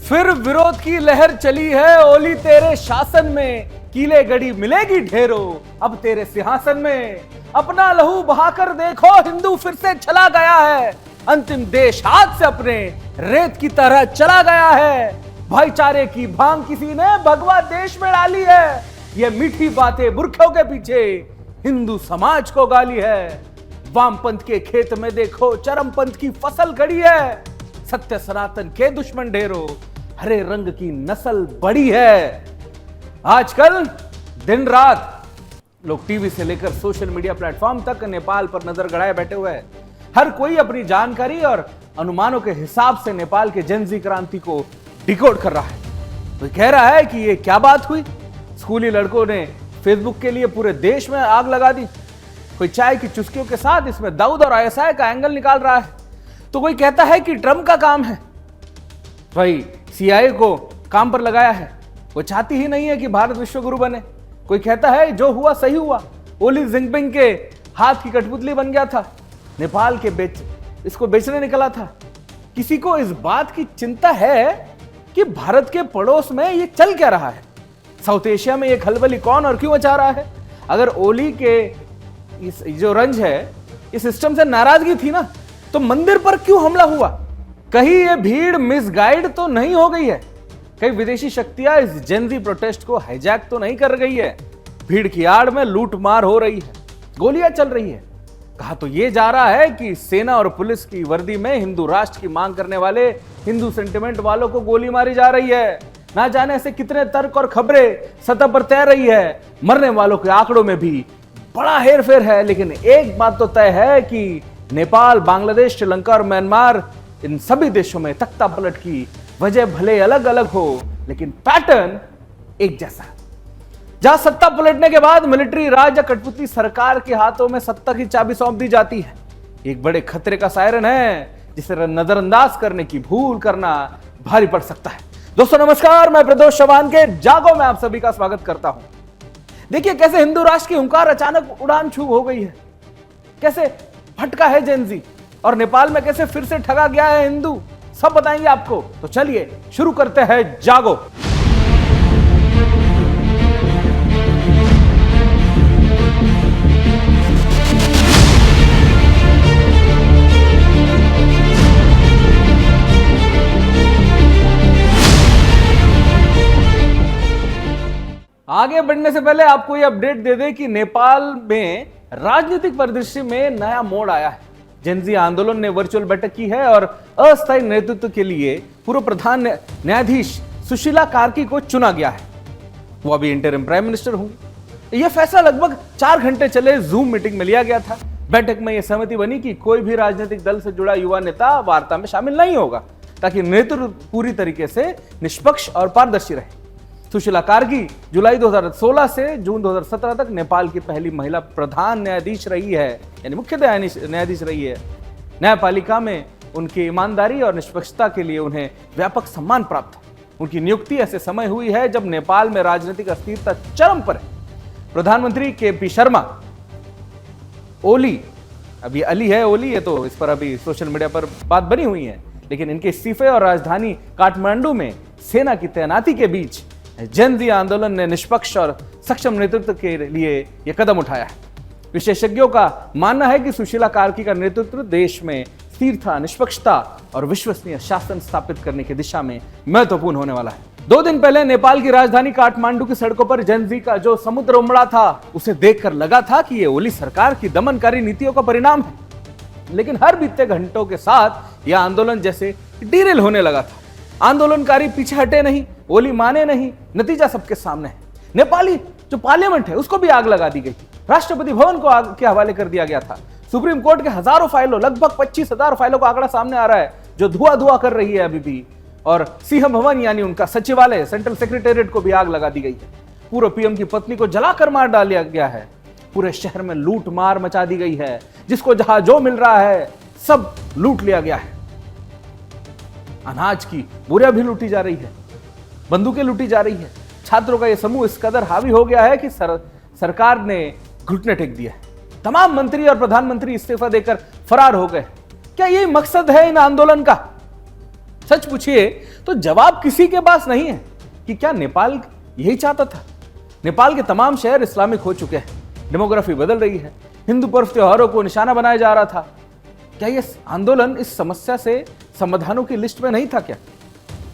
फिर विरोध की लहर चली है ओली तेरे शासन में, कीले गड़ी मिलेगी ढेरों अब तेरे सिंहासन में। अपना लहू बहाकर देखो हिंदू फिर से चला गया है, अंतिम देश हाथ से अपने रेत की तरह चला गया है। भाईचारे की भांग किसी ने भगवा देश में डाली है, ये मीठी बातें बुरखों के पीछे हिंदू समाज को गाली है। वामपंथ के खेत में देखो चरमपंथ की फसल खड़ी है, सत्य सनातन के दुश्मन ढेरों हरे रंग की नस्ल बड़ी है। आजकल दिन रात लोग टीवी से लेकर सोशल मीडिया प्लेटफॉर्म तक नेपाल पर नजर गड़ाए बैठे हुए हैं। हर कोई अपनी जानकारी और अनुमानों के हिसाब से नेपाल के जेनजी क्रांति को डिकोड कर रहा है। तो कह रहा है कि ये क्या बात हुई, स्कूली लड़कों ने फेसबुक के लिए पूरे देश में आग लगा दी। कोई चाय की चुस्कियों के साथ इसमें दाऊद और आईएसआई का एंगल निकाल रहा है। तो कोई कहता है कि ट्रंप का काम है, भाई सीआईए को काम पर लगाया है, वो चाहती ही नहीं है कि भारत विश्व गुरु बने। कोई कहता है जो हुआ सही हुआ, ओली जिनपिंग के हाथ की कठपुतली बन गया था, नेपाल के इसको बेचने निकला था। किसी को इस बात की चिंता है कि भारत के पड़ोस में ये चल क्या रहा है, साउथ एशिया में ये खलबली कौन और क्यों मचा रहा है। अगर ओली के इस जो रंज है इस सिस्टम से नाराजगी थी ना, तो मंदिर पर क्यों हमला हुआ। कहीं ये भीड़ मिसगाइड तो नहीं हो गई है, कई विदेशी शक्तियां इस जेनजी प्रोटेस्ट को हाईजैक तो नहीं कर गई है। भीड़ की आड़ में लूट मार हो रही है, गोलियां चल रही है। कहा तो ये जा रहा है कि सेना और पुलिस की वर्दी में हिंदू राष्ट्र की मांग करने वाले हिंदू सेंटिमेंट वालों को गोली मारी जा रही है। ना जाने से कितने तर्क और खबरें सतह पर तैर रही है। मरने वालों के आंकड़ों में भी बड़ा हेरफेर है, लेकिन एक बात तो तय है कि नेपाल, बांग्लादेश, श्रीलंका और म्यांमार, इन सभी देशों में तख्ता पलट की वजह भले अलग अलग हो, लेकिन पैटर्न एक जैसा। जहां सत्ता पलटने के बाद मिलिट्री राज या कठपुतली सरकार के हाथों में सत्ता की चाबी सौंप दी जाती है, एक बड़े खतरे का सायरन है जिसे नजरअंदाज करने की भूल करना भारी पड़ सकता है। दोस्तों नमस्कार, मैं प्रदोष चौहान के जागो में आप सभी का स्वागत करता हूं। देखिए कैसे हिंदू राष्ट्र की हुंकार अचानक उड़ान छू हो गई है, कैसे फटका है जेनजी, और नेपाल में कैसे फिर से ठगा गया है हिंदू, सब बताएंगे आपको। तो चलिए शुरू करते हैं जागो। आगे बढ़ने से पहले आपको यह अपडेट दे दें कि नेपाल में राजनीतिक परिदृश्य में नया मोड़ आया है। जेनजी आंदोलन ने वर्चुअल बैठक की है और अस्थायी नेतृत्व के लिए पूर्व प्रधान न्यायाधीश सुशीला कार्की को चुना गया है। वो अभी इंटरिम प्राइम मिनिस्टर होंगे। यह फैसला लगभग 4 घंटे चले जूम मीटिंग में लिया गया था। बैठक में यह सहमति बनी कि कोई भी राजनीतिक दल से जुड़ा युवा नेता वार्ता में शामिल नहीं होगा, ताकि नेतृत्व पूरी तरीके से निष्पक्ष और पारदर्शी रहे। सुशीला कार्की जुलाई 2016 से जून 2017 तक नेपाल की पहली महिला प्रधान न्यायाधीश रही है, यानी मुख्य न्यायाधीश रही है। न्यायपालिका में उनकी ईमानदारी और निष्पक्षता के लिए उन्हें व्यापक सम्मान प्राप्त है। उनकी नियुक्ति ऐसे समय हुई है जब नेपाल में राजनीतिक अस्थिरता चरम पर है। प्रधानमंत्री केपी शर्मा, ओली, अभी अली है ओली, है तो इस पर अभी सोशल मीडिया पर बात बनी हुई है, लेकिन इनके इस्तीफे और राजधानी काठमांडू में सेना की तैनाती के बीच जेनजी आंदोलन ने निष्पक्ष और सक्षम नेतृत्व के लिए यह कदम उठाया है। विशेषज्ञों का मानना है कि सुशीला कार्की का नेतृत्व देश में स्थिरता, निष्पक्षता और विश्वसनीय शासन स्थापित करने की दिशा में महत्वपूर्ण होने वाला है। 2 दिन पहले नेपाल की राजधानी काठमांडू की सड़कों पर जेनजी का जो समुद्र उमड़ा था, उसे देखकर लगा था कि यह ओली सरकार की दमनकारी नीतियों का परिणाम है। लेकिन हर बीते घंटों के साथ यह आंदोलन जैसे डिरेल होने लगा था। आंदोलनकारी पीछे हटे नहीं, ओली माने नहीं, नतीजा सबके सामने है। नेपाली जो पार्लियामेंट है उसको भी आग लगा दी गई, राष्ट्रपति भवन को आग के हवाले कर दिया गया था। सुप्रीम कोर्ट के हजारों फाइलों, लगभग 25,000 फाइलों का आंकड़ा सामने आ रहा है जो धुआं कर रही है अभी भी। और सिंह भवन यानी उनका सचिवालय, सेंट्रल सेक्रेटेरिएट को भी आग लगा दी गई है। पूर्व पीएम की पत्नी को जलाकर मार डाला गया है। पूरे शहर में लूट मार मचा दी गई है, जिसको जहां जो मिल रहा है सब लूट लिया गया है। अनाज की बोरियां भी लूटी जा रही है, बंदूकें लूटी जा रही है। छात्रों का यह समूह इस कदर हावी हो गया है कि सरकार ने घुटने टेक दिया है। तमाम मंत्री और प्रधानमंत्री इस्तीफा देकर फरार हो गए। क्या यही मकसद है इन आंदोलन का? सच पूछिए तो जवाब किसी के पास नहीं है कि क्या नेपाल यही चाहता था। नेपाल के तमाम शहर इस्लामिक हो चुके हैं, डेमोग्राफी बदल रही है, हिंदू पर्व त्योहारों को निशाना बनाया जा रहा था। क्या यह आंदोलन इस समस्या से समाधानों की लिस्ट में नहीं था क्या?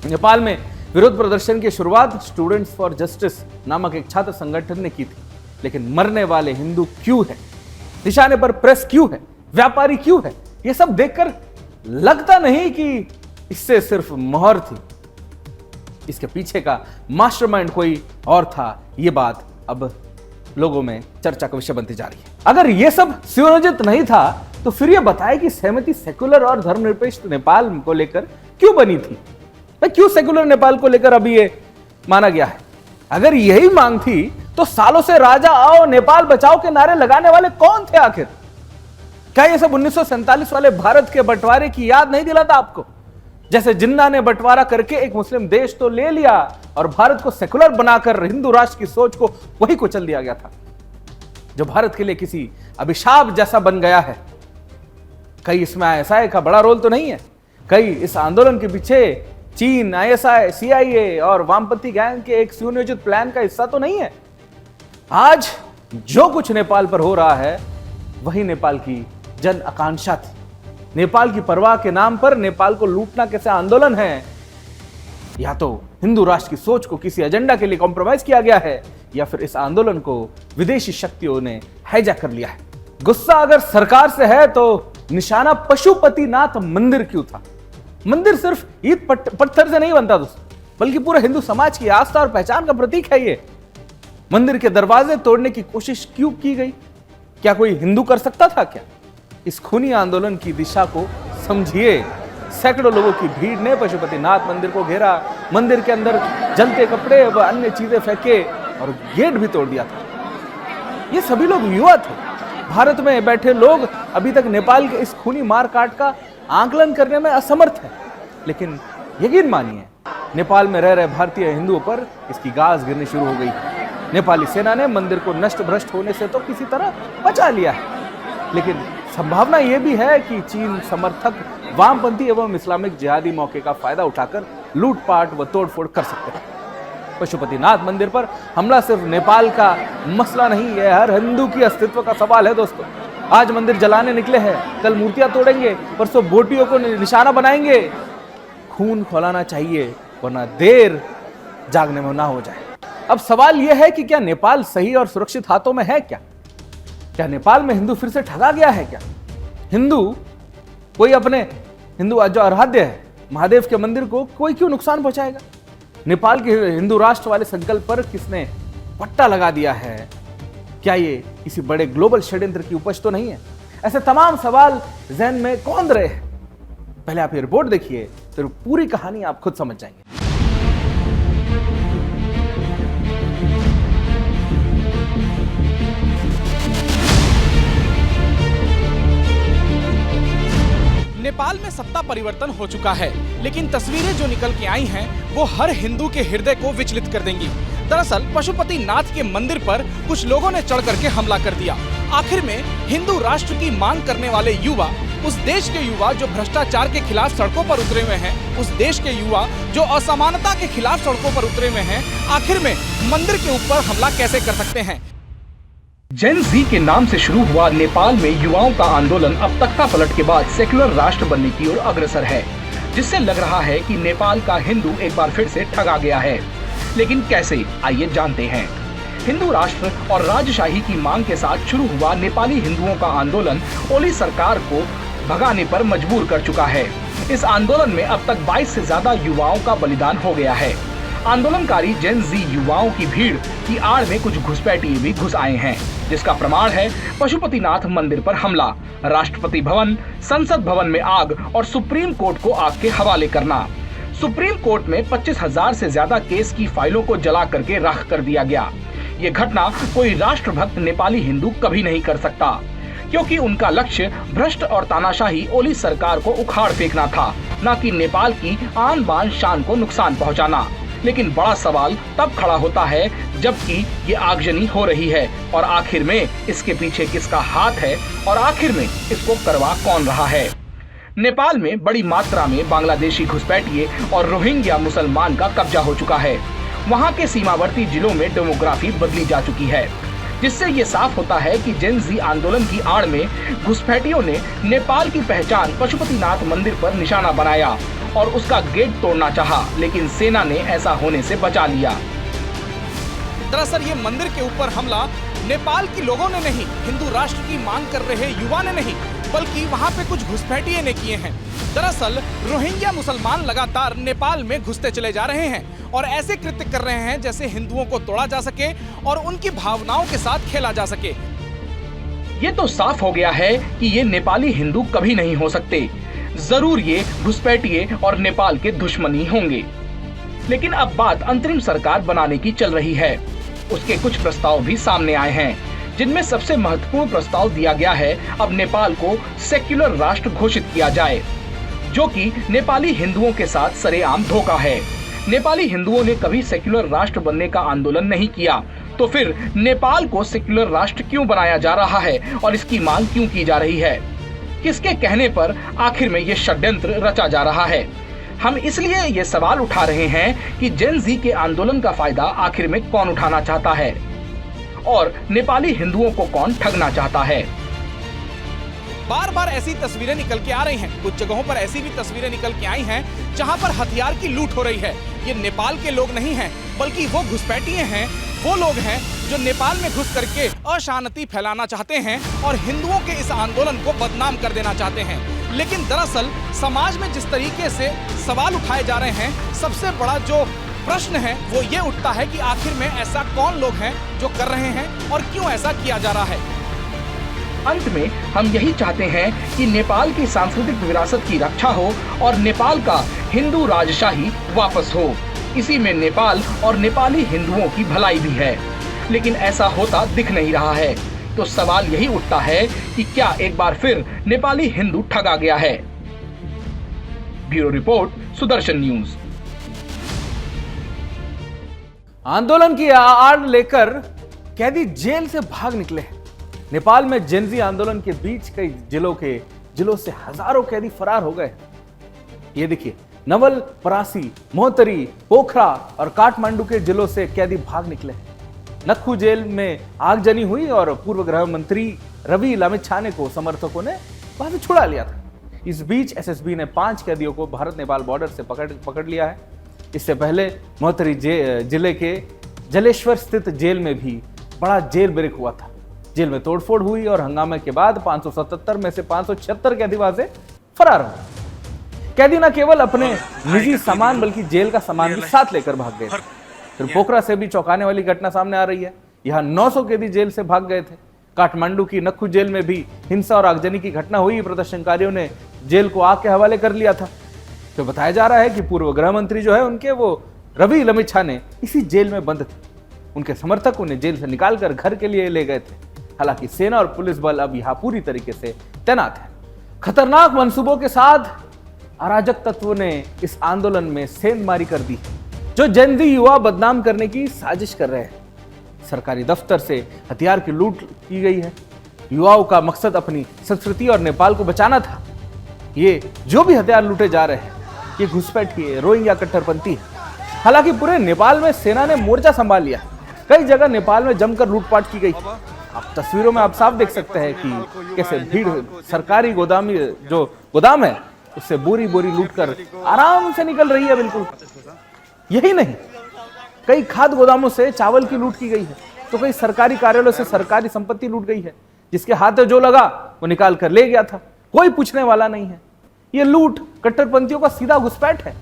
नेपाल में विरोध प्रदर्शन की शुरुआत स्टूडेंट्स फॉर जस्टिस नामक एक छात्र संगठन ने की थी, लेकिन मरने वाले हिंदू क्यों है, निशाने पर प्रेस क्यों है, व्यापारी क्यों है, यह सब देखकर लगता नहीं कि इससे सिर्फ मोहर थी, इसके पीछे का मास्टरमाइंड कोई और था। यह बात अब लोगों में चर्चा का विषय बनती जा रही है। अगर यह सब सुनियोजित नहीं था तो फिर यह बताए कि सहमति सेकुलर और धर्मनिरपेक्ष नेपाल को लेकर क्यों बनी थी? क्यों सेकुलर नेपाल को लेकर अभी ये माना गया है? अगर यही मांग थी तो सालों से राजा आओ नेपाल बचाओ के नारे लगाने वाले कौन थे आखिर? क्या ये सब 1947 वाले भारत के बंटवारे की याद नहीं दिलाता आपको? जैसे जिन्ना ने बंटवारा करके एक मुस्लिम देश तो ले लिया और भारत को सेकुलर बनाकर हिंदू राष्ट्र की सोच को वही कुचल दिया गया था, जो भारत के लिए किसी अभिशाप जैसा बन गया है। कहीं इसमें आईएसआई का बड़ा रोल तो नहीं है? कहीं इस आंदोलन के पीछे चीन, आईएसआई, सीआईए और वामपंथी गैंग के एक सुनियोजित प्लान का हिस्सा तो नहीं है? आज जो कुछ नेपाल पर हो रहा है वही नेपाल की जन आकांक्षा थी। नेपाल की परवाह के नाम पर नेपाल को लूटना कैसे आंदोलन है? या तो हिंदू राष्ट्र की सोच को किसी एजेंडा के लिए कॉम्प्रोमाइज किया गया है, या फिर इस आंदोलन को विदेशी शक्तियों ने हाईजैक कर लिया है। गुस्सा अगर सरकार से है तो निशाना पशुपतिनाथ मंदिर क्यों था? मंदिर सिर्फ ईंट पत्थर से नहीं बनता दोस्तों, बल्कि पूरे हिंदू समाज की आस्था और पहचान का प्रतीक है ये। मंदिर के दरवाजे तोड़ने की कोशिश क्यों की गई? क्या कोई हिंदू कर सकता था क्या? इस खूनी आंदोलन की दिशा को समझिए। सैकड़ों लोगों की भीड़ ने पशुपतिनाथ मंदिर को घेरा, मंदिर के अंदर जलते कपड़े व अन्य चीजें फेंके और गेट भी तोड़ दिया था। ये सभी लोग युवा थे। भारत में बैठे लोग अभी तक नेपाल के इस खूनी मारकाट का आकलन करने में असमर्थ है, लेकिन यकीन मानिए नेपाल में रह रहे भारतीय हिंदुओं पर इसकी गाज गिरनी शुरू हो गई। नेपाली सेना ने मंदिर को नष्ट भ्रष्ट होने से तो किसी तरह बचा लिया है, लेकिन संभावना यह भी है कि चीन समर्थक वामपंथी एवं इस्लामिक जिहादी मौके का फायदा उठाकर लूटपाट व तोड़फोड़ कर सकते हैं। पशुपतिनाथ मंदिर पर हमला सिर्फ नेपाल का मसला नहीं है, हर हिंदू की अस्तित्व का सवाल है दोस्तों। आज मंदिर जलाने निकले हैं, कल मूर्तियां तोड़ेंगे, परसों बोटियों को निशाना बनाएंगे। खून खौलाना चाहिए, वरना देर जागने में ना हो जाए। अब सवाल यह है कि क्या नेपाल सही और सुरक्षित हाथों में है? क्या नेपाल में हिंदू फिर से ठगा गया है? क्या हिंदू कोई अपने हिंदू जो आराध्य है महादेव के मंदिर को कोई क्यों नुकसान पहुंचाएगा? नेपाल के हिंदू राष्ट्र वाले संकल्प पर किसने पट्टा लगा दिया है? क्या ये किसी बड़े ग्लोबल षड्यंत्र की उपज तो नहीं है? ऐसे तमाम सवाल जहन में कौंध रहे हैं। पहले आप ये रिपोर्ट देखिए, फिर पूरी कहानी आप खुद समझ जाएंगे। नेपाल में सत्ता परिवर्तन हो चुका है, लेकिन तस्वीरें जो निकल के आई हैं वो हर हिंदू के हृदय को विचलित कर देंगी। दरअसल पशुपतिनाथ के मंदिर पर कुछ लोगों ने चढ़ करके हमला कर दिया। आखिर में हिंदू राष्ट्र की मांग करने वाले युवा, उस देश के युवा जो भ्रष्टाचार के खिलाफ सड़कों पर उतरे हुए हैं, उस देश के युवा जो असमानता के खिलाफ सड़कों पर उतरे हुए हैं, आखिर में मंदिर के ऊपर हमला कैसे कर सकते हैं? जेन जी के नाम से शुरू हुआ नेपाल में युवाओं का आंदोलन अब तख्ता पलट के बाद सेकुलर राष्ट्र बनने की ओर अग्रसर है, जिससे लग रहा है कि नेपाल का हिंदू एक बार फिर से ठगा गया है। लेकिन कैसे, आइए जानते हैं। हिंदू राष्ट्र और राजशाही की मांग के साथ शुरू हुआ नेपाली हिंदुओं का आंदोलन ओली सरकार को भगाने पर मजबूर कर चुका है। इस आंदोलन में अब तक 22 से ज्यादा युवाओं का बलिदान हो गया है। आंदोलनकारी जेन जी युवाओं की भीड़ की आड़ में कुछ घुसपैठिए भी घुस आए हैं, जिसका प्रमाण है पशुपतिनाथ मंदिर पर हमला, राष्ट्रपति भवन, संसद भवन में आग और सुप्रीम कोर्ट को आग के हवाले करना। सुप्रीम कोर्ट में 25,000 से ज्यादा केस की फाइलों को जला करके राख कर दिया गया। ये घटना कोई राष्ट्रभक्त नेपाली हिंदू कभी नहीं कर सकता, क्योंकि उनका लक्ष्य भ्रष्ट और तानाशाही ओली सरकार को उखाड़ फेंकना था, न कि नेपाल की आन बान शान को नुकसान पहुंचाना। लेकिन बड़ा सवाल तब खड़ा होता है जबकि ये आगजनी हो रही है और आखिर में इसके पीछे किसका हाथ है और आखिर में इसको करवा कौन रहा है। नेपाल में बड़ी मात्रा में बांग्लादेशी घुसपैठिए और रोहिंग्या मुसलमान का कब्जा हो चुका है। वहां के सीमावर्ती जिलों में डेमोग्राफी बदली जा चुकी है, जिससे ये साफ होता है कि जेन जी आंदोलन की आड़ में घुसपैठियों ने नेपाल की पहचान पशुपतिनाथ मंदिर पर निशाना बनाया और उसका गेट तोड़ना चाहा, लेकिन सेना ने ऐसा होने से बचा लिया। दरअसल ये मंदिर के ऊपर हमला नेपाल के लोगों ने नहीं, हिंदू राष्ट्र की मांग कर रहे युवा ने नहीं, बल्कि वहाँ पे कुछ घुसपैठिए ने किए हैं। दरअसल रोहिंग्या मुसलमान लगातार नेपाल में घुसते चले जा रहे हैं और ऐसे कृत्य कर रहे हैं जैसे हिंदुओं को तोड़ा जा सके और उनकी भावनाओं के साथ खेला जा सके। ये तो साफ हो गया है कि ये नेपाली हिंदू कभी नहीं हो सकते, जरूर ये घुसपैठिए और नेपाल के दुश्मनी होंगे। लेकिन अब बात अंतरिम सरकार बनाने की चल रही है। उसके कुछ प्रस्ताव भी सामने आए हैं, जिनमें सबसे महत्वपूर्ण प्रस्ताव दिया गया है अब नेपाल को सेक्युलर राष्ट्र घोषित किया जाए, जो कि नेपाली हिंदुओं के साथ सरेआम धोखा है। नेपाली हिंदुओं ने कभी सेक्युलर राष्ट्र बनने का आंदोलन नहीं किया, तो फिर नेपाल को सेक्युलर राष्ट्र क्यों बनाया जा रहा है और इसकी मांग क्यों की जा रही है? किसके कहने पर आखिर में ये षड्यंत्र रचा जा रहा है? हम इसलिए ये सवाल उठा रहे हैं कि जेन जी के आंदोलन का फायदा आखिर में कौन उठाना चाहता है और नेपाली हिंदुओं को कौन ठगना चाहता है। बार बार ऐसी तस्वीरें निकल के आ रही हैं। कुछ जगहों पर ऐसी भी तस्वीरें निकल के आई हैं जहां पर हथियार की लूट हो रही है। ये नेपाल के लोग नहीं हैं, बल्कि वो घुसपैठिए हैं, वो लोग हैं जो नेपाल में घुस करके अशांति फैलाना चाहते हैं और हिंदुओं के इस आंदोलन को बदनाम कर देना चाहते हैं। लेकिन दरअसल समाज में जिस तरीके से सवाल उठाए जा रहे हैं, सबसे बड़ा जो प्रश्न है वो ये उठता है कि आखिर में ऐसा कौन लोग हैं जो कर रहे हैं और क्यों ऐसा किया जा रहा है। अंत में हम यही चाहते हैं कि नेपाल की सांस्कृतिक विरासत की रक्षा हो और नेपाल का हिंदू राजशाही वापस हो। इसी में नेपाल और नेपाली हिंदुओं की भलाई भी है, लेकिन ऐसा होता दिख नहीं रहा है। तो सवाल यही उठता है कि क्या एक बार फिर नेपाली हिंदू ठगा गया है? Bureau report, Sudarshan news. आंदोलन की आड़ लेकर कैदी जेल से भाग निकले हैं। नेपाल में जेन जी आंदोलन के बीच कई जिलों से हजारों कैदी फरार हो गए। ये देखिए, नवल परासी, मोहतरी, पोखरा और काठमांडू के जिलों से कैदी भाग निकले हैं। नक्खू जेल में आगजनी हुई और पूर्व गृह मंत्री रवि लामिछाने को समर्थकों ने वहां से छुड़ा लिया था। इस बीच एसएसबी ने 5 कैदियों को भारत नेपाल बॉर्डर से पकड़ लिया है। इससे पहले मोहतरी जिले के जलेश्वर स्थित जेल में भी बड़ा जेल ब्रेक हुआ था। जेल में तोड़फोड़ हुई और हंगामे के बाद 577 में से 576 कैदी वहां से फरार हो। कैदी न केवल अपने निजी सामान बल्कि जेल का सामान भी साथ लेकर भाग गए थे। फिर पोखरा से भी चौंकाने वाली घटना सामने आ रही है। यहाँ 900 कैदी जेल से भाग गए थे। काठमांडू की नक्खू जेल में भी हिंसा और आगजनी की घटना हुई। प्रदर्शनकारियों ने जेल को आग के हवाले कर लिया था। तो बताया जा रहा है कि पूर्व गृह मंत्री जो है उनके, वो रवि लामिछाने इसी जेल में बंद थे। उनके समर्थक उन्हें जेल से निकालकर घर के लिए ले गए थे। हालांकि सेना और पुलिस बल अब यहाँ पूरी तरीके से तैनात है। खतरनाक मंसूबों के साथ अराजक तत्वों ने इस आंदोलन में सेंधमारी कर दी, जो जेन जी युवा बदनाम करने की साजिश कर रहे हैं। सरकारी दफ्तर से हथियार की लूट की गई है। युवाओं का मकसद अपनी संस्कृति और नेपाल को बचाना था। ये जो भी हथियार लूटे जा रहे हैं, ये घुसपैठिए, रोहिंग्या कट्टरपंथी है। हालांकि पूरे नेपाल में सेना ने मोर्चा संभाल लिया। कई जगह नेपाल में जमकर लूटपाट की गई। आप तस्वीरों में आप साफ देख सकते हैं कि कैसे भीड़ सरकारी गोदाम है उससे बोरी बोरी लूटकर आराम से निकल रही है। बिल्कुल यही नहीं, कई खाद्य गोदामों से चावल की लूट की गई है, तो कई सरकारी कार्यालयों से सरकारी संपत्ति लूट गई है। जिसके हाथ जो लगा वो निकाल कर ले गया था, कोई पूछने वाला नहीं है। ये लूट कट्टरपंथियों का सीधा घुसपैठ है,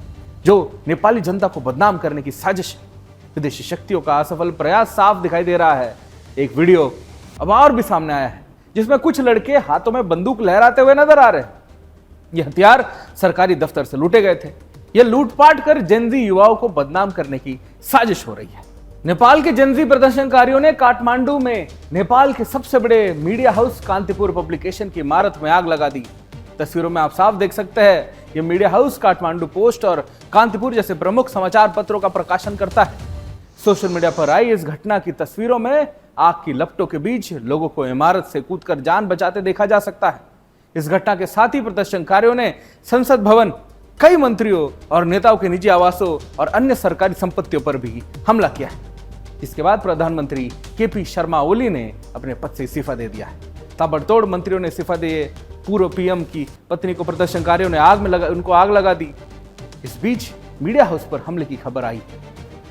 जो नेपाली जनता को बदनाम करने की साजिश है। विदेशी शक्तियों का असफल प्रयास साफ दिखाई दे रहा है। एक वीडियो अब और भी सामने आया है जिसमें कुछ लड़के हाथों में बंदूक लहराते हुए नजर आ रहे हैं। ये हथियार सरकारी दफ्तर से लूटे गए थे। यह लूटपाट कर जेन जी युवाओं को बदनाम करने की साजिश हो रही है। नेपाल के जेन जी प्रदर्शनकारियों ने काठमांडू में नेपाल के सबसे बड़े मीडिया हाउस कांतिपुर पब्लिकेशन की इमारत में आग लगा दी। तस्वीरों में आप साफ देख सकते हैं, यह मीडिया हाउस काठमांडू पोस्ट और कांतिपुर जैसे प्रमुख समाचार पत्रों का प्रकाशन करता है। सोशल मीडिया पर आई इस घटना की तस्वीरों में आग की लपटों के बीच लोगों को इमारत से कूदकर जान बचाते देखा जा सकता है। इस घटना के साथ ही प्रदर्शनकारियों ने संसद भवन, कई मंत्रियों और नेताओं के निजी आवासों और अन्य सरकारी संपत्तियों पर भी हमला किया है। इसके बाद प्रधानमंत्री केपी शर्मा ओली ने अपने पद से इस्तीफा दे दिया है। ताबड़तोड़ मंत्रियों ने इस्तीफा दिए। पूर्व पीएम की पत्नी को प्रदर्शनकारियों ने उनको आग लगा दी। इस बीच मीडिया हाउस पर हमले की खबर आई।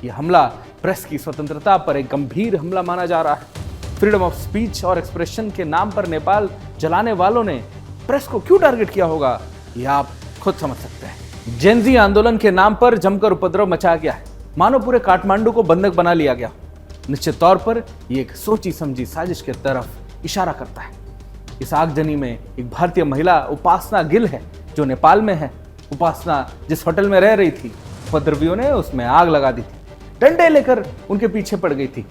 यह हमला प्रेस की स्वतंत्रता पर एक गंभीर हमला माना जा रहा है। फ्रीडम ऑफ स्पीच और एक्सप्रेशन के नाम पर नेपाल जलाने वालों ने प्रेस को क्यों टारगेट किया होगा, यह आप खुद समझ सकते हैं। जेनजी आंदोलन के नाम पर जमकर उपद्रव मचाया गया है, मानो पूरे काठमांडू को बंधक बना लिया गया। निश्चित तौर पर यह एक सोची समझी साजिश की तरफ इशारा करता है। इस आगजनी में एक भारतीय महिला उपासना गिल है, जो नेपाल में है। उपासना जिस होटल में रह रही थी, उपद्रवियों ने उसमें आग लगा दी थी। डंडे लेकर उनके पीछे पड़ गई थी।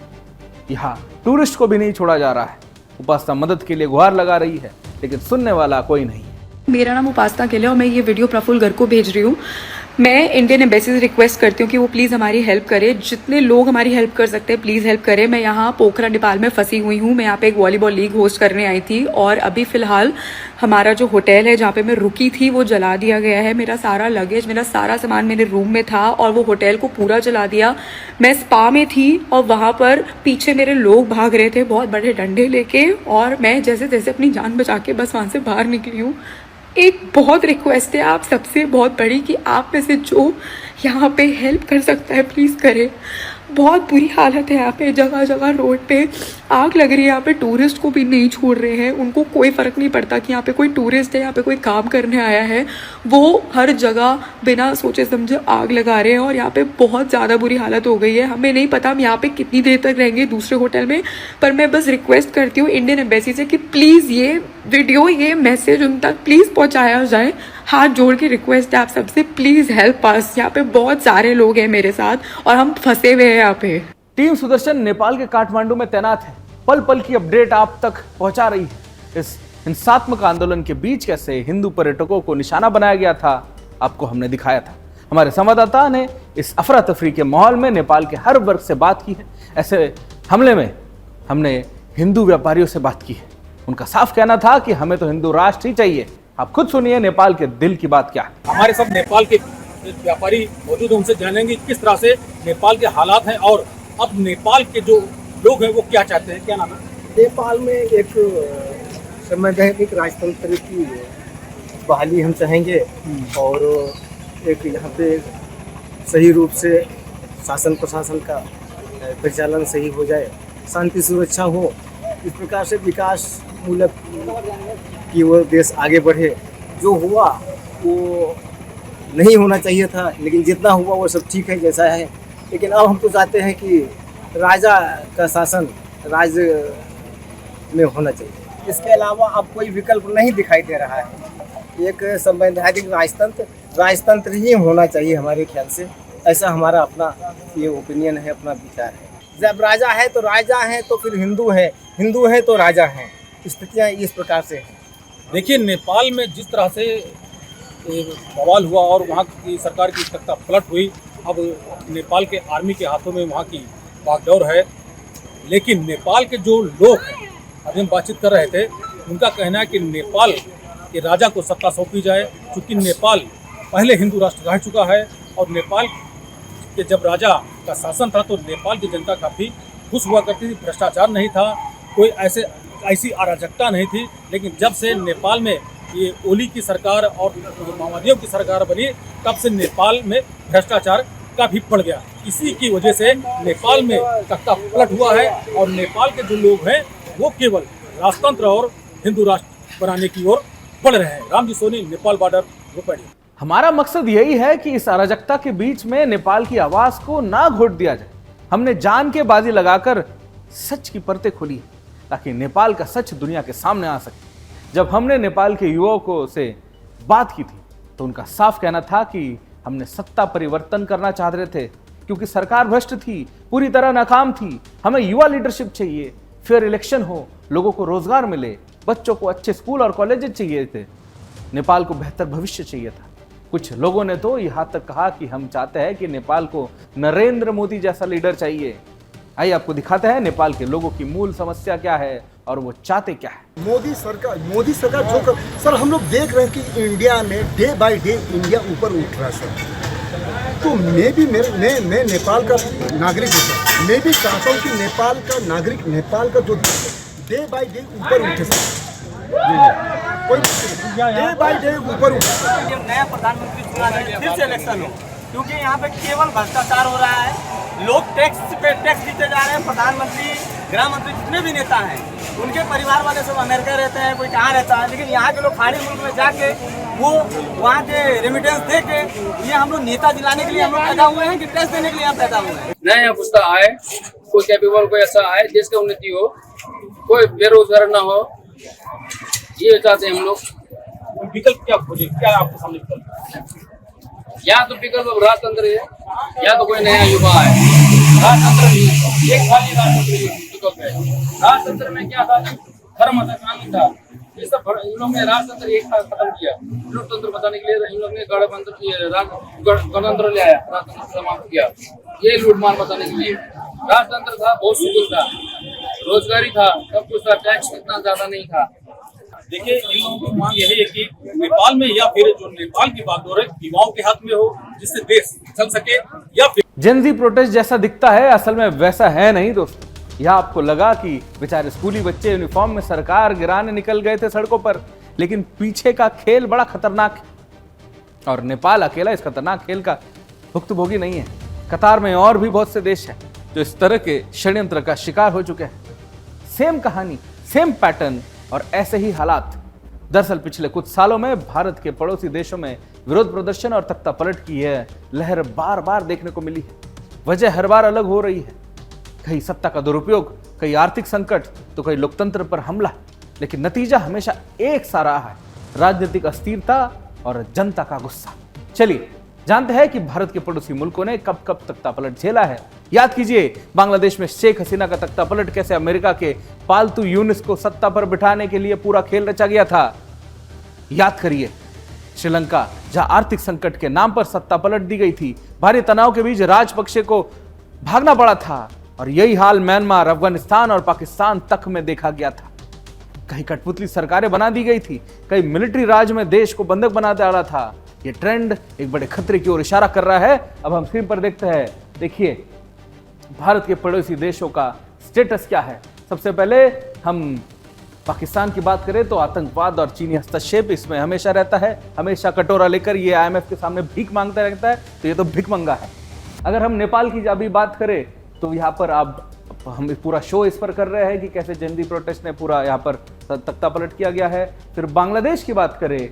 यहाँ टूरिस्ट को भी नहीं छोड़ा जा रहा है। उपासना मदद के लिए गुहार लगा रही है, लेकिन सुनने वाला कोई नहीं। मेरा नाम उपासना गिल है और मैं ये वीडियो प्रफुल्ल गर्ग को भेज रही हूँ। मैं इंडियन एम्बेसी से रिक्वेस्ट करती हूँ कि वो प्लीज़ हमारी हेल्प करे। जितने लोग हमारी हेल्प कर सकते हैं प्लीज़ हेल्प करें। मैं यहाँ पोखरा नेपाल में फंसी हुई हूँ। मैं यहाँ पे एक वॉलीबॉल लीग होस्ट करने आई थी और अभी फ़िलहाल हमारा जो होटल है जहाँ पे मैं रुकी थी वो जला दिया गया है। मेरा सारा लगेज, मेरा सारा सामान मेरे रूम में था और वो होटल को पूरा जला दिया। मैं स्पा में थी और वहाँ पर पीछे मेरे लोग भाग रहे थे बहुत बड़े डंडे लेके, और मैं जैसे तैसे अपनी जान बचा के बस वहाँ से बाहर निकली हूँ। एक बहुत रिक्वेस्ट है आप सबसे बहुत बड़ी कि आप में से जो यहाँ पे हेल्प कर सकता है प्लीज़ करें। बहुत बुरी हालत है यहाँ पे, जगह जगह रोड पे आग लग रही है। यहाँ पे टूरिस्ट को भी नहीं छोड़ रहे हैं। उनको कोई फ़र्क नहीं पड़ता कि यहाँ पे कोई टूरिस्ट है, यहाँ पे कोई काम करने आया है। वो हर जगह बिना सोचे समझे आग लगा रहे हैं और यहाँ पे बहुत ज़्यादा बुरी हालत हो गई है। हमें नहीं पता हम यहाँ पे कितनी देर तक रहेंगे दूसरे होटल में, पर मैं बस रिक्वेस्ट करती हूँ इंडियन एम्बेसी से कि प्लीज़ ये वीडियो, ये मैसेज उन तक प्लीज़ पहुँचाया जाए। हाथ जोड़ के रिक्वेस्ट है आप सबसे, प्लीज़ हेल्प अस। यहाँ पे बहुत सारे लोग हैं मेरे साथ और हम फंसे हुए हैं यहाँ पे। टीम सुदर्शन नेपाल के काठमांडू में तैनात है, पल पल की अपडेट आप तक पहुंचा रही है। इस हिंसात्मक आंदोलन के बीच कैसे हिंदू पर्यटकों को निशाना बनाया गया था, आपको हमने दिखाया था। हमारे संवाददाता ने इस अफरा तफरी के माहौल में नेपाल के हर वर्ग से बात की है। ऐसे हमले में हमने हिंदू व्यापारियों से बात की है। उनका साफ कहना था कि हमें तो हिंदू राष्ट्र ही चाहिए। आप खुद सुनिए नेपाल के दिल की बात क्या है। हमारे साथ नेपाल के व्यापारी मौजूद हैं, उनसे जानेंगे किस तरह से नेपाल के हालात हैं और अब नेपाल के जो लोग हैं वो क्या चाहते हैं। क्या नाम है? नेपाल में एक संवैधानिक राजतंत्र की बहाली हम चाहेंगे और एक यहाँ पे सही रूप से शासन प्रशासन का परिचालन सही हो जाए, शांति सुरक्षा हो। इस प्रकार से विकास मूलक कि वो देश आगे बढ़े। जो हुआ वो नहीं होना चाहिए था, लेकिन जितना हुआ वो सब ठीक है जैसा है। लेकिन अब हम तो चाहते हैं कि राजा का शासन राज्य में होना चाहिए। इसके अलावा अब कोई विकल्प नहीं दिखाई दे रहा है। एक संवैधानिक राजतंत्र ही होना चाहिए हमारे ख्याल से। ऐसा हमारा अपना ये ओपिनियन है, अपना विचार है। जब राजा है तो राजा है, तो फिर हिंदू है, हिंदू है तो राजा है। स्थितियाँ इस प्रकार से हैं। देखिए, नेपाल में जिस तरह से बवाल हुआ और वहाँ की सरकार की तख्ता पलट हुई, अब नेपाल के आर्मी के हाथों में वहाँ की बागडोर है। लेकिन नेपाल के जो लोग हैं, अभी हम बातचीत कर रहे थे, उनका कहना है कि नेपाल के राजा को सत्ता सौंपी जाए, क्योंकि नेपाल पहले हिंदू राष्ट्र रह चुका है और नेपाल के जब राजा का शासन था तो नेपाल की जनता काफ़ी खुश हुआ करती थी। भ्रष्टाचार नहीं था, कोई ऐसी अराजकता नहीं थी। लेकिन जब से नेपाल में ये ओली की सरकार और माओवादियों की सरकार बनी, तब से नेपाल में भ्रष्टाचार काफ़ी बढ़ गया। इसी की वजह से नेपाल में तख्ता पलट हुआ है और नेपाल के जो लोग हैं वो केवल राजतंत्र और हिंदू राष्ट्र बनाने की ओर बढ़ रहे हैं। रामजी सोनी, नेपाल बॉर्डर, रुपड़ी। हमारा मकसद यही है कि इस अराजकता के बीच में नेपाल की आवाज को ना घोट दिया जाए। हमने जान के बाजी लगाकर सच की परतें खोली ताकि नेपाल का सच दुनिया के सामने आ सके। जब हमने नेपाल के युवकों से बात की थी तो उनका साफ कहना था कि हमने सत्ता परिवर्तन करना चाह रहे थे, क्योंकि सरकार भ्रष्ट थी, पूरी तरह नाकाम थी। हमें युवा लीडरशिप चाहिए, फेयर इलेक्शन हो, लोगों को रोजगार मिले, बच्चों को अच्छे स्कूल और कॉलेज चाहिए थे, नेपाल को बेहतर भविष्य चाहिए था। कुछ लोगों ने तो यहाँ तक कहा कि हम चाहते हैं कि नेपाल को नरेंद्र मोदी जैसा लीडर चाहिए। आइए आपको दिखाते हैं नेपाल के लोगों की मूल समस्या क्या है, और वो चाहते क्या है। मोदी सरकार जो कर, सर हम लोग देख रहे हैं कि इंडिया में डे बाय डे इंडिया ऊपर उठ रहा है सर। तो मैं नेपाल का नागरिक हूँ सर। मैं भी चाहता हूँ कि नेपाल का नागरिक, नेपाल का जो डे बाय डे ऊपर उठे सर। कोई डे बाय डे ऊपर उठे। नया प्रधानमंत्री चुना जाए, फिर से इलेक्शन हो, क्योंकि यहाँ पे केवल भ्रष्टाचार हो रहा है। लोग टैक्स पे टैक्स देते जा रहे हैं। प्रधानमंत्री, गृह मंत्री, जितने भी नेता हैं, उनके परिवार वाले सब अमेरिका रहते हैं, कोई कहाँ रहता है, लेकिन यहाँ के लोग खाड़ी मुल्क में जाके वो वहाँ के रेमिटेंस दे के, ये हम लोग नेता दिलाने के लिए हम लोग पैदा हुए हैं कि टैक्स देने के लिए हम पैदा हुए हैं। नया पुस्ता आए, कोई कैपेबल, कोई ऐसा आए देश की उन्नति हो, कोई बेरोजगार ना हो, ये चाहते हैं हम लोग। विकल्प क्या खोजे, क्या आपके सामने विकल्प? या तो विकल्प राजतंत्र है, या तो कोई नया युवा है। राजतंत्र एक खाली राजतंत्र विकल्प है। राजतंत्र में क्या था, धर्म था, कानून था, ये सब इन लोग ने राजतंत्र एक साथ खत्म किया। लोकतंत्र बताने के लिए इन लोग ने गणतंत्र ले आया, राजतंत्र समाप्त किया, ये लूटमार बताने के लिए। राजतंत्र था, बहुत सुकून था, रोजगारी था, सब कुछ था, टैक्स इतना ज्यादा नहीं था। देखिए, इन लोगों की मांग यही है कि नेपाल में, या फिर जो नेपाल की बागडोर है, युवाओं के हाथ में हो, जिससे देश चल सके, या फिर जेनजी प्रोटेस्ट जैसा दिखता है, असल में वैसा है नहीं दोस्तों। यह आपको लगा कि बेचारे स्कूली बच्चे यूनिफॉर्म में सरकार गिराने निकल गए थे सड़कों पर, लेकिन पीछे का खेल बड़ा खतरनाक है और नेपाल अकेला इस खतरनाक खेल का भुक्तभोगी नहीं है। कतार में और भी बहुत से देश हैं जो इस तरह के षड्यंत्र का शिकार हो चुके हैं। सेम कहानी, सेम पैटर्न और ऐसे ही हालात। दरअसल पिछले कुछ सालों में भारत के पड़ोसी देशों में विरोध प्रदर्शन और तख्तापलट की यह लहर बार बार देखने को मिली है। वजह हर बार अलग हो रही है, कहीं सत्ता का दुरुपयोग, कहीं आर्थिक संकट, तो कहीं लोकतंत्र पर हमला, लेकिन नतीजा हमेशा एक सा रहा है, राजनीतिक अस्थिरता और जनता का गुस्सा। चलिए जानते हैं कि भारत के पड़ोसी मुल्कों ने कब कब तख्तापलट झेला है। याद कीजिए, बांग्लादेश में शेख हसीना का तख्तापलट कैसे अमेरिका के पालतू यूनिस को सत्ता पर बिठाने के लिए पूरा खेल रचा गया था। याद करिए, श्रीलंका, जहां आर्थिक संकट के नाम पर सत्ता पलट दी गई थी, भारी तनाव के बीच राजपक्षे को भागना पड़ा था। और यही हाल म्यांमार, अफगानिस्तान और पाकिस्तान तक में देखा गया था। कहीं कठपुतली सरकारें बना दी गई थी, कहीं मिलिट्री राज में देश को बंधक बना डाला था। ये ट्रेंड एक बड़े खतरे की ओर इशारा कर रहा है। अब हम स्क्रीन पर देखते हैं, देखिए भारत के पड़ोसी देशों का स्टेटस क्या है। सबसे पहले हम पाकिस्तान की बात करें तो आतंकवाद और चीनी हस्तक्षेप इसमें हमेशा रहता है। हमेशा कटोरा लेकर ये IMF के सामने भीख मांगता रहता है, तो ये तो भिखमंगा है। अगर हम नेपाल की अभी बात करें तो यहाँ पर अब हम पूरा शो इस पर कर रहे हैं कि कैसे जेनजी प्रोटेस्ट ने पूरा यहाँ पर तख्तापलट किया गया है। फिर बांग्लादेश की बात करें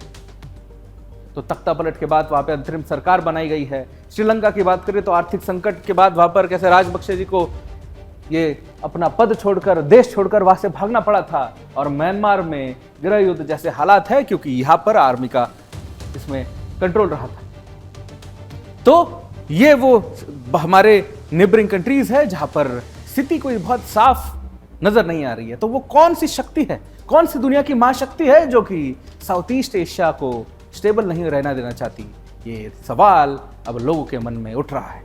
तो तख्तापलट के बाद वहां पे अंतरिम सरकार बनाई गई है। श्रीलंका की बात करें तो आर्थिक संकट के बाद वहां पर कैसे राजपक्षे जी को ये अपना पद छोड़कर, देश छोड़कर वहां से भागना पड़ा था। और म्यांमार में गृह युद्ध जैसे हालात है, क्योंकि यहां पर आर्मी का इसमें कंट्रोल रहा था। तो ये वो हमारे नेबरिंग कंट्रीज है जहां पर स्थिति कोई बहुत साफ नजर नहीं आ रही है। तो वो कौन सी शक्ति है, कौन सी दुनिया की महाशक्ति है जो कि साउथ ईस्ट एशिया को स्टेबल नहीं रहना देना चाहती? ये सवाल अब लोगों के मन में उठ रहा है।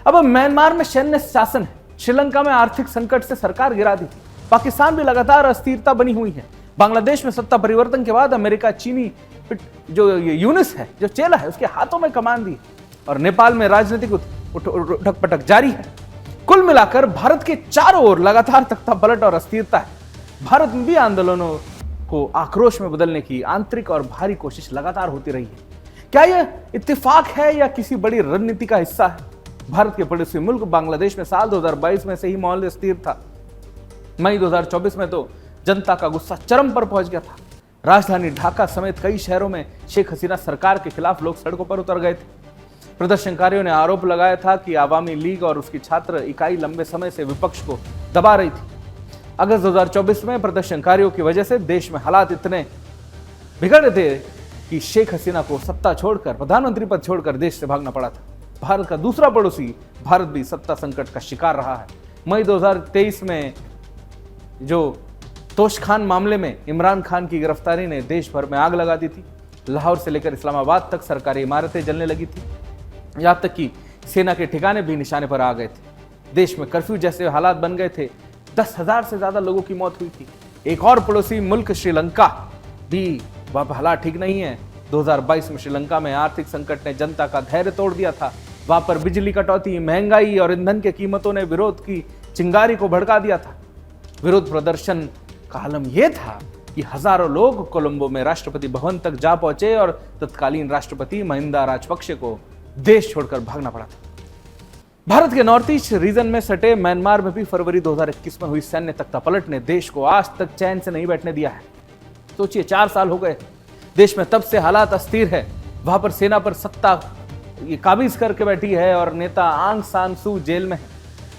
अब म्यांमार में सैन्य शासन है, श्रीलंका में आर्थिक संकट से सरकार गिरा दी थी, पाकिस्तान भी लगातार अस्थिरता बनी हुई है, बांग्लादेश में सत्ता परिवर्तन के बाद अमेरिका चीनी जो यूनिस है, जो चेला है, उसके हाथों में कमान दी, और नेपाल में राजनीतिक उठक पटक जारी है। कुल मिलाकर भारत के चारों ओर लगातार तख्तापलट और अस्थिरता है। भारत में भी आंदोलनों को आक्रोश में बदलने की आंतरिक और भारी कोशिश लगातार होती रही है। क्या यह इत्तेफाक है या किसी बड़ी रणनीति का हिस्सा है? भारत के पड़ोसी मुल्क बांग्लादेश में साल 2022 में से ही माहौल स्थिर था। मई 2024 में तो जनता का गुस्सा चरम पर पहुंच गया था। राजधानी ढाका समेत कई शहरों में शेख हसीना सरकार के खिलाफ लोग सड़कों पर उतर गए थे। प्रदर्शनकारियों ने आरोप लगाया था कि आवामी लीग और उसकी छात्र इकाई लंबे समय से विपक्ष को दबा रही थी। अगस्त 2024 में प्रदर्शनकारियों की वजह से देश में हालात इतने बिगड़ थे कि शेख हसीना को सत्ता छोड़कर, प्रधानमंत्री पद छोड़कर देश से भागना पड़ा था। भारत का दूसरा पड़ोसी भारत भी सत्ता संकट का शिकार रहा है। मई 2023 में जो तोशखान मामले में इमरान खान की गिरफ्तारी ने देश भर में आग लगा दी थी। लाहौर से लेकर इस्लामाबाद तक सरकारी इमारतें जलने लगी थी, यहां तक कि सेना के ठिकाने भी निशाने पर आ गए थे। देश में कर्फ्यू जैसे हालात बन गए थे। 10,000 से ज्यादा लोगों की मौत हुई थी। एक और पड़ोसी मुल्क श्रीलंका भी वहां पर हालात ठीक नहीं है। 2022 में श्रीलंका में आर्थिक संकट ने जनता का धैर्य तोड़ दिया था। वहां पर बिजली कटौती, महंगाई और ईंधन की कीमतों ने विरोध की चिंगारी को भड़का दिया था। विरोध प्रदर्शन का आलम यह था कि हजारों लोग कोलंबो में राष्ट्रपति भवन तक जा पहुंचे और तत्कालीन राष्ट्रपति महिंदा राजपक्षे को देश छोड़कर भागना पड़ा था। भारत के नॉर्थ ईस्ट रीजन में सटे म्यांमार में भी फरवरी 2021 में हुई सैन्य तख्तापलट ने देश को आज तक चैन से नहीं बैठने दिया है। सोचिए, 4 साल हो गए देश में, तब से हालात अस्थिर है। वहां पर सेना पर सत्ता ये काबिज करके बैठी है और नेता आंग सान सू जेल में है।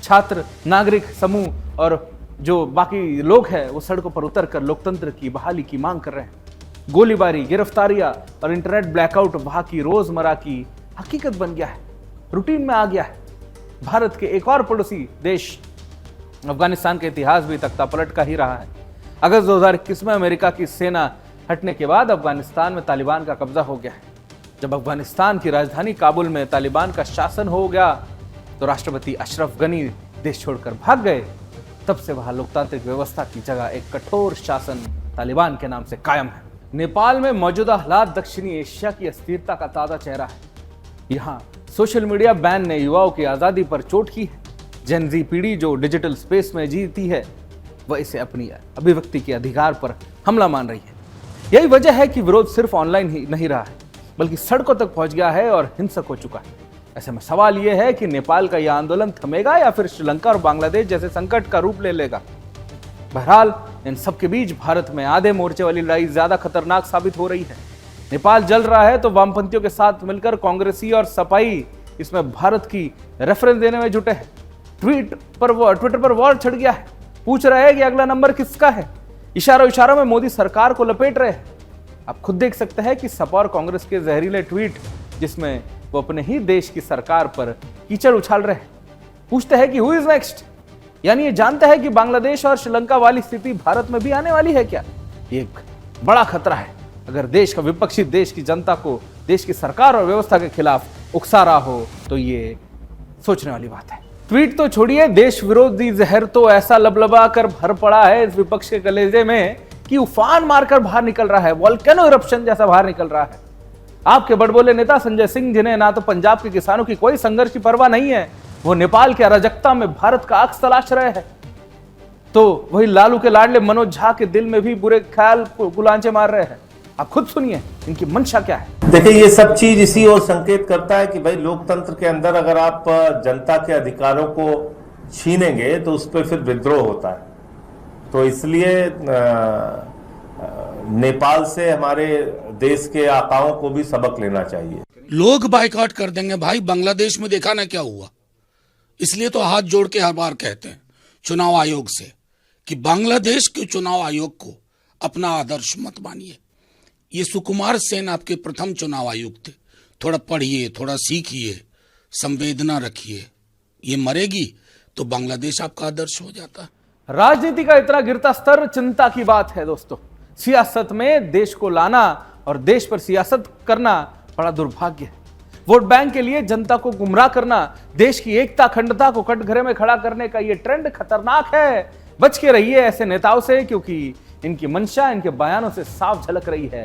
छात्र, नागरिक समूह और जो बाकी लोग हैं वो सड़कों पर उतरकर लोकतंत्र की बहाली की मांग कर रहे हैं। गोलीबारी, गिरफ्तारियां और इंटरनेट ब्लैकआउट वहां की रोजमर्रा की हकीकत बन गया है, रूटीन में आ गया है। भारत के एक और पड़ोसी देश अफगानिस्तान के इतिहास भी तख्तापलट का ही रहा है। अगस्त 2021 में अमेरिका की सेना हटने के बाद अफगानिस्तान में तालिबान का कब्जा हो गया है। जब अफगानिस्तान की राजधानी काबुल में तालिबान का शासन हो गया तो राष्ट्रपति अशरफ गनी देश छोड़कर भाग गए। तब से वहां लोकतांत्रिक व्यवस्था की जगह एक कठोर शासन तालिबान के नाम से कायम है। नेपाल में मौजूदा हालात दक्षिणी एशिया की अस्थिरता का ताजा चेहरा है। यहाँ सोशल मीडिया बैन ने युवाओं की आजादी पर चोट की है। जेन जी पीढ़ी जो डिजिटल स्पेस में जीती है वह इसे अपनी अभिव्यक्ति के अधिकार पर हमला मान रही है। यही वजह है कि विरोध सिर्फ ऑनलाइन ही नहीं रहा है बल्कि सड़कों तक पहुंच गया है और हिंसक हो चुका है। ऐसे में सवाल यह है कि नेपाल का यह आंदोलन थमेगा या फिर श्रीलंका और बांग्लादेश जैसे संकट का रूप ले लेगा। बहरहाल इन सबके बीच भारत में आधे मोर्चे वाली लड़ाई ज्यादा खतरनाक साबित हो रही है। नेपाल जल रहा है तो वामपंथियों के साथ मिलकर कांग्रेसी और सपाई इसमें भारत की रेफरेंस देने में जुटे हैं। ट्विटर पर वॉर छिड़ गया है, पूछ रहे हैं कि अगला नंबर किसका है। इशारों में मोदी सरकार को लपेट रहे हैं। आप खुद देख सकते हैं कि सपा और कांग्रेस के जहरीले ट्वीट जिसमें वो अपने ही देश की सरकार पर कीचड़ उछाल रहे हैं। पूछते हैं कि हु इज नेक्स्ट, यानी ये जानते हैं कि बांग्लादेश और श्रीलंका वाली स्थिति भारत में भी आने वाली है क्या। ये एक बड़ा खतरा है। अगर देश का विपक्षी देश की जनता को देश की सरकार और व्यवस्था के खिलाफ उकसा रहा हो तो ये सोचने वाली बात है। ट्वीट तो छोड़िए, देश विरोधी जहर तो ऐसा लबलबा कर भर पड़ा है इस विपक्ष के कलेजे में कि उफान मारकर बाहर निकल रहा है, वोल्केनो इरप्शन जैसा बाहर निकल रहा है। आपके बड़बोले नेता संजय सिंह, जिन्हें ना तो पंजाब के किसानों की कोई संघर्ष की परवाह नहीं है, वो नेपाल की अराजकता में भारत का अक्स तलाश रहे हैं, तो वही लालू के लाडले मनोज झा के दिल में भी बुरे ख्याल गुलांचे मार रहे हैं। आप खुद सुनिए इनकी मंशा क्या है। देखिए, ये सब चीज इसी ओर संकेत करता है कि भाई लोकतंत्र के अंदर अगर आप जनता के अधिकारों को छीनेंगे तो उस पर फिर विद्रोह होता है। तो इसलिए नेपाल से हमारे देश के आकाओं को भी सबक लेना चाहिए। लोग बाइकआउट कर देंगे भाई, बांग्लादेश में देखा ना क्या हुआ। इसलिए तो हाथ जोड़ के हर बार कहते हैं चुनाव आयोग से कि बांग्लादेश के चुनाव आयोग को अपना आदर्श मत मानिए। ये सुकुमार सेन आपके प्रथम चुनाव आयुक्त थे। थोड़ा पढ़िए, थोड़ा सीखिए, संवेदना रखिए। ये मरेगी तो बांग्लादेश आपका आदर्श हो जाता है। राजनीति का इतना गिरता स्तर चिंता की बात है दोस्तों। सियासत में देश को लाना और देश पर सियासत करना बड़ा दुर्भाग्य है। वोट बैंक के लिए जनता को गुमराह करना, देश की एकता अखंडता को कटघरे में खड़ा करने का यह ट्रेंड खतरनाक है। बच के रहिए ऐसे नेताओं से, क्योंकि इनकी मंशा इनके बयानों से साफ झलक रही है।